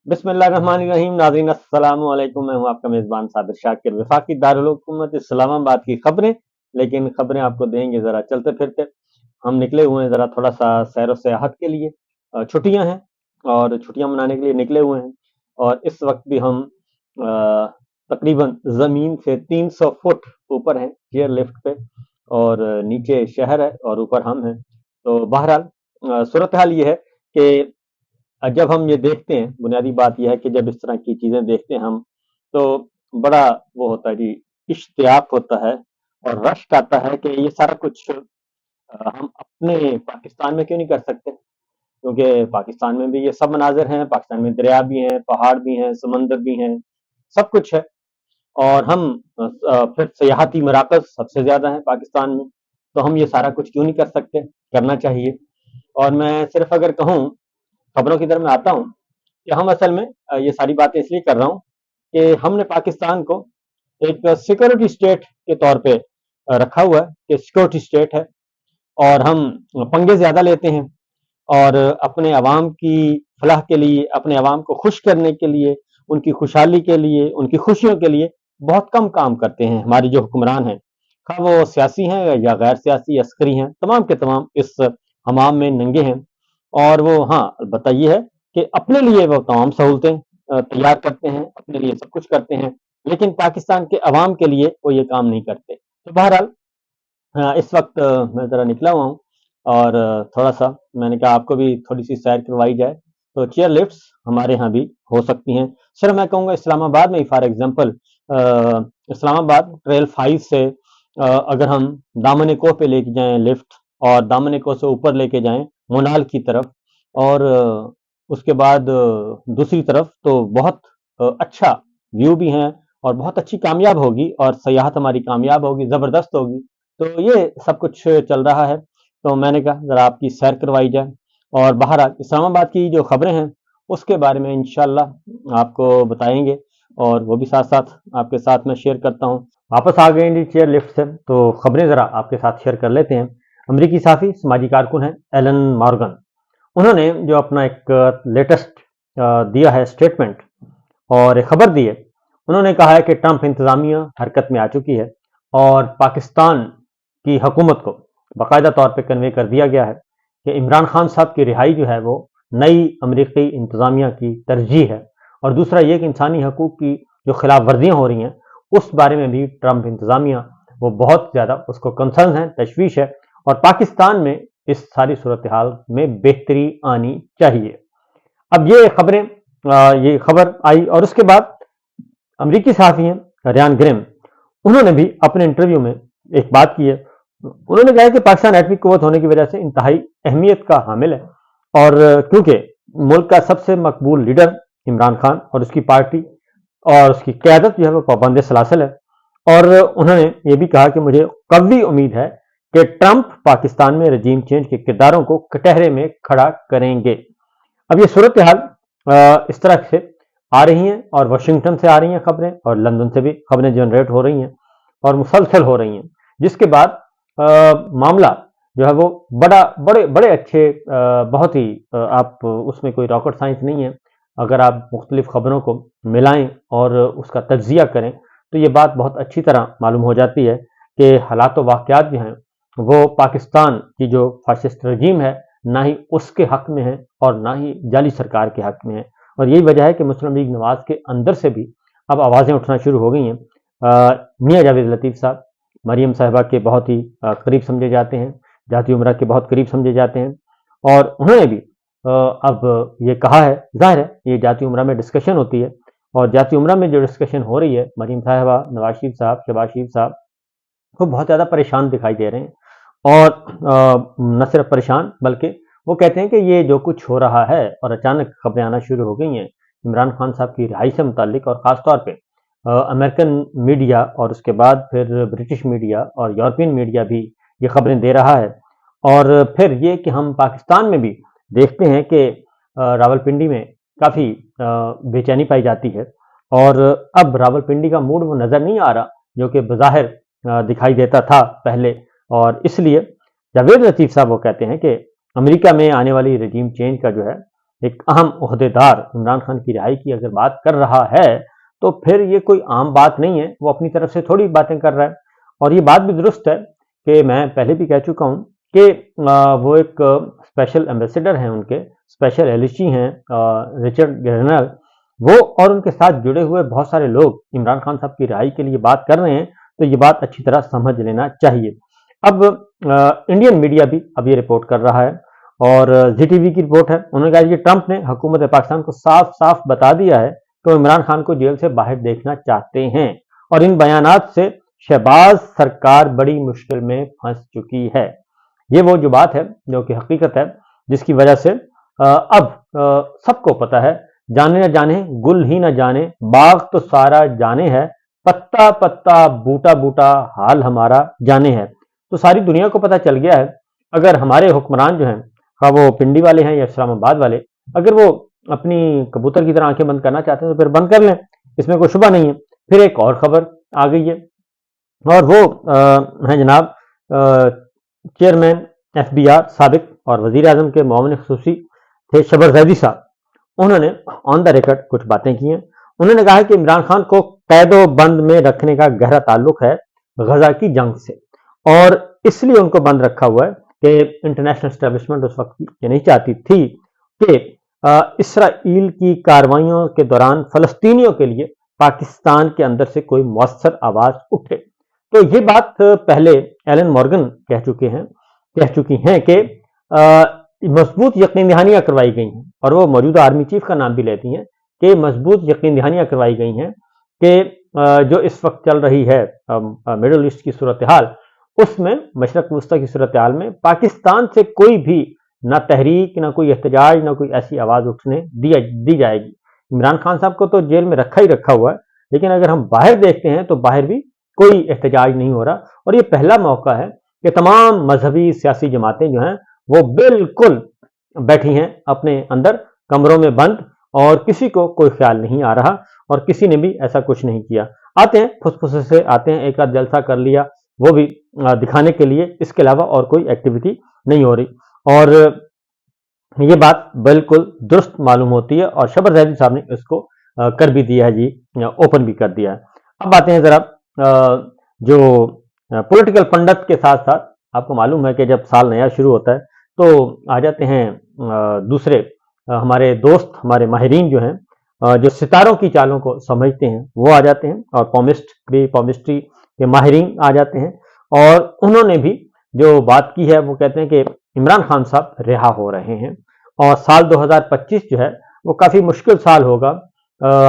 बिस्मिल्लाहिर्रहमानिर्रहीम। नाज़रीन अस्सलाम वालेकुम। मैं हूं आपका मेज़बान साबिर शाकिर। वफाकी दारुल हुकूमत इस्लामाबाद की खबरें, लेकिन खबरें आपको देंगे ज़रा चलते फिरते। हम निकले हुए हैं ज़रा थोड़ा सा सैर व सयाहत के लिए। छुट्टियां हैं और छुट्टियां मनाने के लिए निकले हुए हैं। और इस वक्त भी हम तकरीबन ज़मीन से 300 फुट ऊपर हैं एयर लिफ्ट पे, और नीचे शहर है और ऊपर हम हैं। तो बहरहाल सूरत हाल ये है कि जब हम ये देखते हैं, बुनियादी बात यह है कि जब इस तरह की चीज़ें देखते हैं हम, तो बड़ा वो होता है जी, इश्तियाक होता है और रश्क आता है कि ये सारा कुछ हम अपने पाकिस्तान में क्यों नहीं कर सकते? क्योंकि पाकिस्तान में भी ये सब मनाज़िर हैं, पाकिस्तान में दरिया भी हैं, पहाड़ भी हैं, समंदर भी हैं, सब कुछ है। और हम फिर सयाहती मराकज़ सबसे ज़्यादा हैं पाकिस्तान में, तो हम ये सारा कुछ क्यों नहीं कर सकते? करना चाहिए। और मैं सिर्फ़ अगर कहूँ, खबरों की तरफ मैं आता हूँ कि हम असल में ये सारी बातें इसलिए कर रहा हूँ कि हमने पाकिस्तान को एक सिक्योरिटी स्टेट के तौर पे रखा हुआ है कि सिक्योरिटी स्टेट है, और हम पंगे ज़्यादा लेते हैं और अपने अवाम की फलाह के लिए, अपने अवाम को खुश करने के लिए, उनकी खुशहाली के लिए, उनकी खुशियों के लिए बहुत कम काम करते हैं। हमारे जो हुक्मरान हैं, खा वो सियासी हैं या गैर सियासी अस्करी हैं, तमाम के तमाम इस हमाम में नंगे हैं। और वो हाँ, अलबत्ता ये है कि अपने लिए वो तमाम सहूलतें तैयार करते हैं, अपने लिए सब कुछ करते हैं, लेकिन पाकिस्तान के अवाम के लिए वो ये काम नहीं करते। तो बहरहाल इस वक्त मैं ज़रा निकला हुआ हूँ और थोड़ा-सा मैंने कहा आपको भी थोड़ी-सी सैर करवाई जाए। तो चेयर लिफ्ट्स हमारे यहाँ भी हो सकती हैं। सिर्फ मैं कहूँगा इस्लामाबाद में ही फॉर एग्ज़ाम्पल इस्लामाबाद रेल 5 से अगर हम दामन-ए-कोह पे लेके जाएँ लिफ्ट, और दामन-ए-कोह से ऊपर लेके जाएँ मोनाल की तरफ, और उसके बाद दूसरी तरफ, तो बहुत अच्छा व्यू भी है और बहुत अच्छी कामयाब होगी, और सयाहत हमारी कामयाब होगी, ज़बरदस्त होगी। तो ये सब कुछ चल रहा है। तो मैंने कहा ज़रा आपकी सैर करवाई जाए। और बहरहाल इस्लामाबाद की जो खबरें हैं उसके बारे में इंशाल्लाह आपको बताएंगे, और वो भी साथ साथ आपके साथ मैं शेयर करता हूँ। वापस आ गए जी चेयर लिफ्ट से, तो खबरें ज़रा आपके साथ शेयर कर लेते हैं। अमरीकी साफ़ी समाजी कारकुन हैं एलन मॉर्गन, उन्होंने जो अपना एक लेटेस्ट दिया है स्टेटमेंट और एक खबर दी है। उन्होंने कहा है कि ट्रंप इंतज़ामिया हरकत में आ चुकी है और पाकिस्तान की हुकूमत को बाकायदा तौर पे कन्वे कर दिया गया है कि इमरान खान साहब की रिहाई जो है वो नई अमरीकी इंतज़ामिया की तरजीह है। और दूसरा ये कि इंसानी हकूक़ की जो खिलाफ वर्जियाँ हो रही हैं उस बारे में भी ट्रंप इंतज़ामिया वो बहुत ज़्यादा उसको कंसर्न है, तशवीश है, और पाकिस्तान में इस सारी सूरत हाल में बेहतरी आनी चाहिए। अब ये खबर आई, और उसके बाद अमरीकी सहाफ़ी हैं रियान ग्रिम, उन्होंने भी अपने इंटरव्यू में एक बात की है। उन्होंने कहा कि पाकिस्तान एटमी कुव्वत होने की वजह से इंतहाई अहमियत का हामिल है, और क्योंकि मुल्क का सबसे मकबूल लीडर इमरान खान और उसकी पार्टी और उसकी क़यादत जो है वो पाबंद सलासल है। और उन्होंने ये भी कहा कि मुझे कवी उम्मीद है कि ट्रंप पाकिस्तान में रजीम चेंज के किरदारों को कटहरे में खड़ा करेंगे। अब ये सूरत हाल इस तरह से आ रही हैं, और वाशिंगटन से आ रही हैं खबरें, और लंदन से भी खबरें जनरेट हो रही हैं और मुसलसल हो रही हैं, जिसके बाद मामला जो है वो बड़े बड़े अच्छे, बहुत ही आप उसमें कोई रॉकेट साइंस नहीं है। अगर आप मुख्तलिफ खबरों को मिलाएं और उसका तज्जिया करें तो ये बात बहुत अच्छी तरह मालूम हो जाती है कि हालात व वाक़यात जो हैं वो पाकिस्तान की जो फाशिस्ट रजीम है ना ही उसके हक में है और ना ही जाली सरकार के हक में है। और यही वजह है कि मुस्लिम लीग नवाज के अंदर से भी अब आवाज़ें उठना शुरू हो गई हैं। मियाँ जावेद लतीफ़ साहब मरीम साहिबा के बहुत ही करीब समझे जाते हैं, जाती उमरा के बहुत करीब समझे जाते हैं, और उन्होंने भी अब ये कहा है, ज़ाहिर है ये जाती उमरा में डिस्कशन होती है, और जाती उमरा में जो डिस्कशन हो रही है, मरीम साहिबा, नवाज शरीफ साहब, शहबाज शरीफ साहब, वो बहुत ज़्यादा परेशान दिखाई दे रहे हैं। और न सिर्फ परेशान, बल्कि वो कहते हैं कि ये जो कुछ हो रहा है, और अचानक खबरें आना शुरू हो गई हैं इमरान खान साहब की रिहाई से मुताल्लिक, और ख़ास तौर पे अमेरिकन मीडिया और उसके बाद फिर ब्रिटिश मीडिया और यूरोपियन मीडिया भी ये खबरें दे रहा है। और फिर ये कि हम पाकिस्तान में भी देखते हैं कि रावलपिंडी में काफ़ी बेचैनी पाई जाती है, और अब रावलपिंडी का मूड वो नज़र नहीं आ रहा जो कि बज़ाहिर दिखाई देता था पहले। और इसलिए जावेद लतीफ़ साहब वो कहते हैं कि अमेरिका में आने वाली रजीम चेंज का जो है ایک اہم عہدیدار عمران خان کی رہائی کی اگر بات کر رہا ہے تو پھر یہ کوئی عام بات نہیں ہے، وہ اپنی طرف سے تھوڑی باتیں کر رہا ہے۔ اور یہ بات بھی درست ہے کہ میں پہلے بھی کہہ چکا ہوں کہ وہ ایک اسپیشل ایمبیسیڈر ہیں، ان کے اسپیشل ایلیچی ہیں رچرڈ گرنل، وہ اور ان کے ساتھ جڑے ہوئے بہت سارے لوگ عمران خان صاحب کی رہائی کے لیے بات کر رہے ہیں، تو یہ بات اچھی طرح سمجھ لینا چاہیے۔ اب انڈین میڈیا بھی اب یہ رپورٹ کر رہا ہے، اور زی ٹی وی کی رپورٹ ہے، انہوں نے کہا کہ ٹرمپ نے حکومت پاکستان کو صاف صاف بتا دیا ہے کہ وہ عمران خان کو جیل سے باہر دیکھنا چاہتے ہیں، اور ان بیانات سے شہباز سرکار بڑی مشکل میں پھنس چکی ہے۔ یہ وہ جو بات ہے جو کہ حقیقت ہے، جس کی وجہ سے اب سب کو پتا ہے، جانے نہ جانے گل ہی نہ جانے باغ تو سارا جانے ہے، پتا پتا بوٹا بوٹا حال ہمارا جانے ہے۔ تو ساری دنیا کو پتا چل گیا ہے، اگر ہمارے حکمران جو ہیں، خواہ وہ پنڈی والے ہیں یا اسلام آباد والے، اگر وہ اپنی کبوتر کی طرح آنکھیں بند کرنا چاہتے ہیں تو پھر بند کر لیں، اس میں کوئی شبہ نہیں ہے۔ پھر ایک اور خبر آ گئی ہے، اور وہ ہیں جناب چیئرمین ایف بی آر سابق اور وزیر اعظم کے معاون خصوصی تھے شبر زیدی صاحب۔ انہوں نے آن دا ریکارڈ کچھ باتیں کی ہیں۔ انہوں نے کہا کہ عمران خان کو قید و بند میں رکھنے کا گہرا تعلق ہے غزہ کی جنگ سے، اور اس لیے ان کو بند رکھا ہوا ہے کہ انٹرنیشنل اسٹیبلشمنٹ اس وقت یہ نہیں چاہتی تھی کہ اسرائیل کی کارروائیوں کے دوران فلسطینیوں کے لیے پاکستان کے اندر سے کوئی مؤثر آواز اٹھے۔ تو یہ بات پہلے ایلن مورگن کہہ چکی ہیں کہ مضبوط یقین دہانیاں کروائی گئی ہیں، اور وہ موجودہ آرمی چیف کا نام بھی لیتی ہیں کہ مضبوط یقین دہانیاں کروائی گئی ہیں کہ جو اس وقت چل رہی ہے مڈل ایسٹ کی صورتحال، اس میں مشرق وسطیٰ کی صورتحال میں پاکستان سے کوئی بھی نہ تحریک، نہ کوئی احتجاج، نہ کوئی ایسی آواز اٹھنے دی جائے گی۔ عمران خان صاحب کو تو جیل میں رکھا ہی رکھا ہوا ہے، لیکن اگر ہم باہر دیکھتے ہیں تو باہر بھی کوئی احتجاج نہیں ہو رہا، اور یہ پہلا موقع ہے کہ تمام مذہبی سیاسی جماعتیں جو ہیں وہ بالکل بیٹھی ہیں اپنے اندر کمروں میں بند، اور کسی کو کوئی خیال نہیں آ رہا، اور کسی نے بھی ایسا کچھ نہیں کیا۔ آتے ہیں پھس سے آتے ہیں، ایک آدھ جلسہ کر لیا، وہ بھی دکھانے کے لیے، اس کے علاوہ اور کوئی ایکٹیویٹی نہیں ہو رہی، اور یہ بات بالکل درست معلوم ہوتی ہے، اور شبر زیدی صاحب نے اس کو کر بھی دیا ہے جی، اوپن بھی کر دیا ہے۔ اب آتے ہیں ذرا جو پولیٹیکل پنڈت کے ساتھ ساتھ، آپ کو معلوم ہے کہ جب سال نیا شروع ہوتا ہے تو آ جاتے ہیں دوسرے ہمارے دوست، ہمارے ماہرین جو ہیں، جو ستاروں کی چالوں کو سمجھتے ہیں، وہ آ جاتے ہیں، اور پومسٹری کے ماہرین آ جاتے ہیں، اور انہوں نے بھی جو بات کی ہے وہ کہتے ہیں کہ عمران خان صاحب رہا ہو رہے ہیں، اور سال 2025 جو ہے وہ کافی مشکل سال ہوگا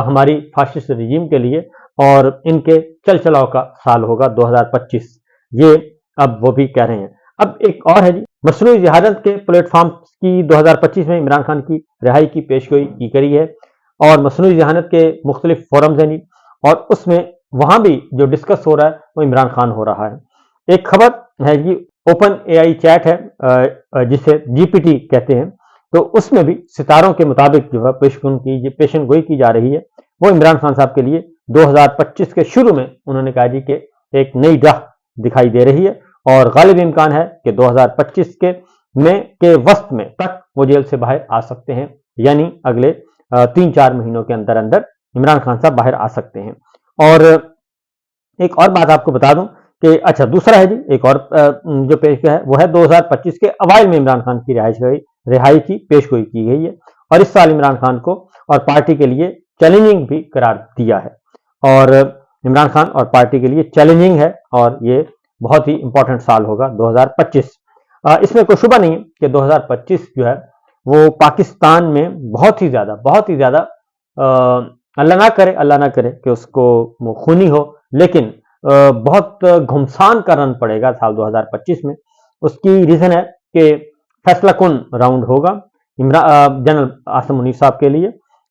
ہماری فاشسٹ رجیم کے لیے، اور ان کے چل چلاؤ کا سال ہوگا 2025، یہ اب وہ بھی کہہ رہے ہیں۔ اب ایک اور ہے جی، مصنوعی ذہانت کے پلیٹ فارم کی 2025 میں عمران خان کی رہائی کی پیشگوئی کی گئی ہے، اور مصنوعی ذہانت کے مختلف فورمز ہیں جی، اور اس میں وہاں بھی جو ڈسکس ہو رہا ہے وہ عمران خان ہو رہا ہے۔ ایک خبر ہے جی، اوپن اے آئی چیٹ ہے جسے جی پی ٹی کہتے ہیں، تو اس میں بھی ستاروں کے مطابق جو ہے پیشن گوئی کی جا رہی ہے، وہ عمران خان صاحب کے لیے 2025 کے شروع میں انہوں نے کہا جی کہ ایک نئی راہ دکھائی دے رہی ہے، اور غالب امکان ہے کہ 2025 کے وسط میں تک وہ جیل سے باہر آ سکتے ہیں، یعنی اگلے 3-4 مہینوں کے اندر عمران خان صاحب باہر آ سکتے ہیں۔ اور ایک اور بات آپ کو بتا دوں کہ اچھا دوسرا ہے جی، ایک اور جو پیشگوئی ہے وہ ہے 2025 کے اوائل میں عمران خان کی رہائی کی پیشگوئی کی گئی ہے، اور اس سال عمران خان کو اور پارٹی کے لیے چیلنجنگ بھی قرار دیا ہے، اور عمران خان اور پارٹی کے لیے چیلنجنگ ہے، اور یہ بہت ہی امپورٹنٹ سال ہوگا 2025۔ اس میں کوئی شبہ نہیں ہے کہ 2025 جو ہے وہ پاکستان میں بہت ہی زیادہ اللہ نہ کرے کہ اس کو خونی ہو، لیکن بہت گھمسان کا رن پڑے گا سال 2025 میں۔ اس کی ریزن ہے کہ فیصلہ کن راؤنڈ ہوگا جنرل عاصم منیر صاحب کے لیے،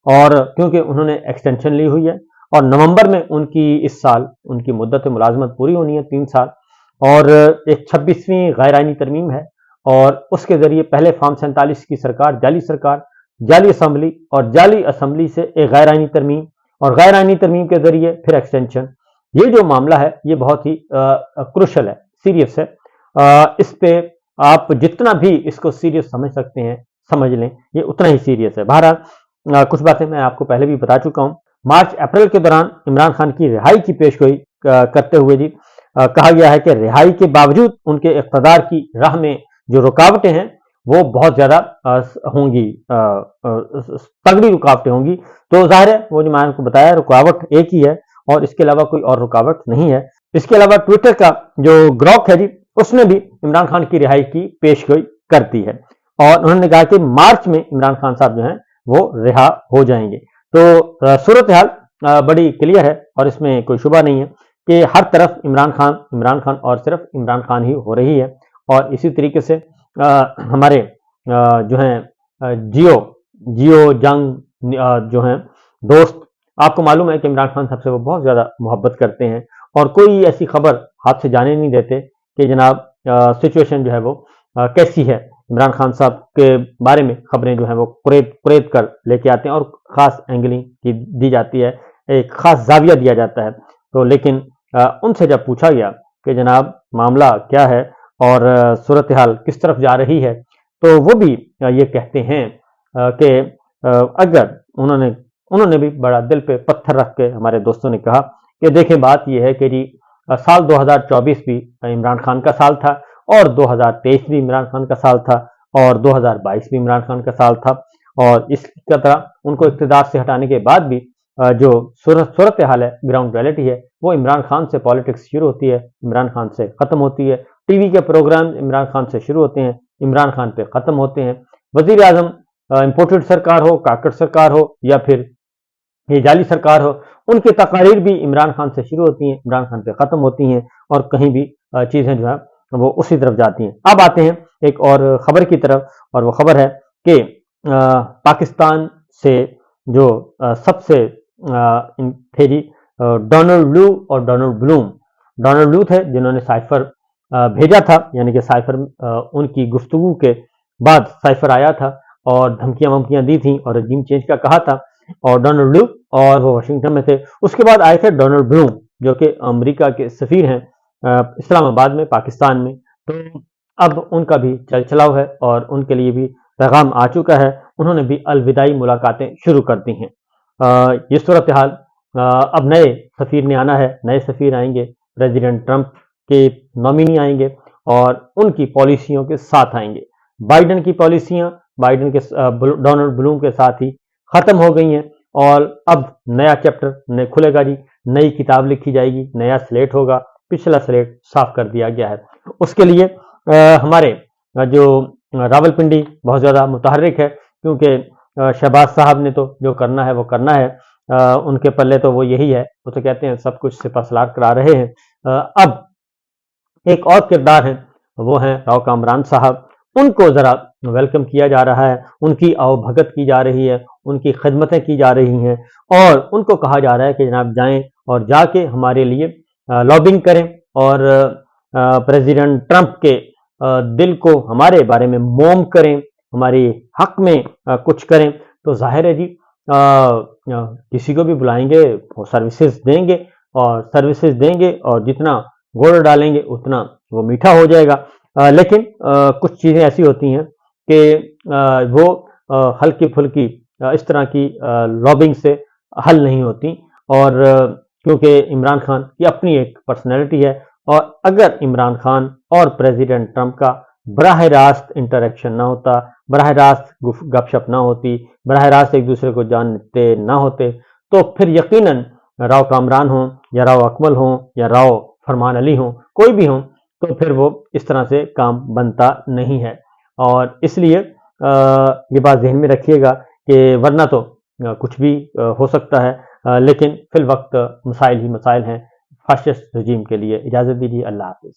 اور کیونکہ انہوں نے ایکسٹینشن لی ہوئی ہے، اور نومبر میں ان کی اس سال ان کی مدت ملازمت پوری ہونی ہے 3 سال، اور ایک 26ویں غیر آئینی ترمیم ہے، اور اس کے ذریعے پہلے فارم 47 کی سرکار، جعلی اسمبلی، اور جعلی اسمبلی سے ایک غیر آئینی ترمیم، اور غیر آئینی ترمیم کے ذریعے پھر ایکسٹینشن۔ یہ جو معاملہ ہے یہ بہت ہی کروشل ہے، سیریس ہے، اس پہ آپ جتنا بھی اس کو سیریس سمجھ سکتے ہیں समझ लें, ये उतना ही सीरियस है। बहरहाल कुछ बातें मैं आपको पहले भी बता चुका हूँ। मार्च अप्रैल के दौरान इमरान खान की रिहाई की पेशगोई करते हुए जी कहा गया है कि रिहाई के बावजूद उनके इक़्तिदार की राह में जो रुकावटें हैं वो बहुत ज़्यादा होंगी, तगड़ी रुकावटें होंगी। तो ज़ाहिर है वो जो मैंने आपको बताया रुकावट एक ही है और इसके अलावा कोई और रुकावट नहीं है। इसके अलावा ट्विटर का जो ग्रॉक है जी उसने भी इमरान खान की रिहाई की पेशगोई करती है और उन्होंने कहा कि मार्च में इमरान खान साहब जो हैं वो रिहा हो जाएंगे। तो सूरत हाल बड़ी क्लियर है और इसमें कोई शुबा नहीं है कि हर तरफ इमरान खान और सिर्फ इमरान खान ही हो रही है। और इसी तरीके से हमारे जो हैं जियो जंग जो हैं दोस्त, आपको मालूम है कि इमरान खान साहब से वो बहुत ज़्यादा मोहब्बत करते हैं और कोई ऐसी खबर हाथ से जाने नहीं देते कि जनाब सिचुएशन जो है वो कैसी है। इमरान खान साहब के बारे में खबरें जो है वो कुरेद कर लेके आते हैं और ख़ास एंगलिंग की दी जाती है, एक ख़ास जाविया दिया जाता है। तो लेकिन उनसे जब पूछा गया कि जनाब मामला क्या है और सूरत हाल किस तरफ जा रही है, तो वो भी ये कहते हैं कि अगर उन्होंने भी बड़ा दिल पे पत्थर रख के हमारे दोस्तों ने कहा कि देखें बात यह है कि जी साल 2024 भी इमरान खान का साल था और 2023 भी इमरान खान का साल था और 2022 भी इमरान खान का साल था और इस तरह उनको इक़्तिदार से हटाने के बाद भी जो सूरत हाल है, ग्राउंड रियलिटी है, वो इमरान खान से पॉलिटिक्स शुरू होती है, इमरान खान से ख़त्म होती है। टीवी के प्रोग्राम इमरान खान से शुरू होते हैं, इमरान खान पे ख़त्म होते हैं। वज़ीर आज़म इम्पोर्टेड सरकार हो, काकड़ सरकार हो या फिर ये जाली सरकार हो, उनकी तकारीर भी इमरान खान से शुरू होती हैं, इमरान खान पे ख़त्म होती हैं और कहीं भी चीज़ें जो है वो उसी तरफ जाती हैं। अब आते हैं एक और ख़बर की तरफ और वो ख़बर है कि पाकिस्तान से जो सबसे थे जी डोनाल्ड लू और डोनाल्ड ब्लूम। डोनाल्ड लू थे जिन्होंने साइफर भेजा था, यानी कि साइफर उनकी गुफ्तगू के बाद साइफर आया था और धमकियां वमकियां दी थी और रजीम चेंज का कहा था और डोनाल्ड लू और वो वाशिंगटन में थे। उसके बाद आए थे डोनाल्ड ब्लूम जो कि अमेरिका के सफ़ीर हैं इस्लामाबाद में, पाकिस्तान में। तो अब उनका भी चल चलाव है और उनके लिए भी पैगाम आ चुका है, उन्होंने भी अलविदाई मुलाकातें शुरू कर दी हैं। ये सूरत हाल अब नए सफ़ीर ने आना है, नए सफ़ीर आएंगे, प्रेसिडेंट ट्रंप के नॉमिनी आएंगे और उनकी पॉलिसियों के साथ आएंगे। बाइडन की पॉलिसियां बाइडन के डोनाल्ड ब्लूम के साथ ही ख़त्म हो गई हैं और अब नया चैप्टर खुलेगा जी, नई किताब लिखी जाएगी, नया स्लेट होगा, पिछला स्लेट साफ कर दिया गया है। उसके लिए हमारे जो रावलपिंडी बहुत ज़्यादा मुतहर्रिक है क्योंकि शहबाज साहब ने तो जो करना है वो करना है, उनके पल्ले तो वो यही है, वो तो कहते हैं सब कुछ सिपहसालार करा रहे हैं। अब एक और किरदार है, वो हैं राव कामरान साहब, उनको ज़रा वेलकम किया जा रहा है, उनकी आवभगत की जा रही है, उनकी खिदमतें की जा रही हैं और उनको कहा जा रहा है कि जनाब जाएं और जाके हमारे लिए लॉबिंग करें और प्रेसिडेंट ट्रंप के दिल को हमारे बारे में मोम करें, हमारे हक में कुछ करें। तो जाहिर है जी किसी को भी बुलाएंगे वो सर्विसेज देंगे और जितना गुड़ डालेंगे उतना वो मीठा हो जाएगा। लेकिन कुछ चीज़ें ऐसी होती हैं कि वो हल्की फुल्की इस तरह की लॉबिंग से हल नहीं होती और क्योंकि इमरान खान की अपनी एक पर्सनैलिटी है और अगर इमरान खान और प्रेसिडेंट ट्रंप का बराह रास्त इंटरेक्शन ना होता, बराह रास्त गपशप ना होती, बराह रास्त एक दूसरे को जानते ना होते, तो फिर यकीनन राव कामरान हो या राव अकमल हो या राव फरमान अली हो, कोई भी हो, तो फिर वो इस तरह से काम बनता नहीं है। और इसलिए ये बात ज़हन में रखिएगा कि वरना तो कुछ भी हो सकता है, लेकिन फिल वक्त मसाइल ही मसाइल हैं फाशिस्ट रजीम के लिए। इजाज़त दीजिए, अल्लाह हाफ़िज़।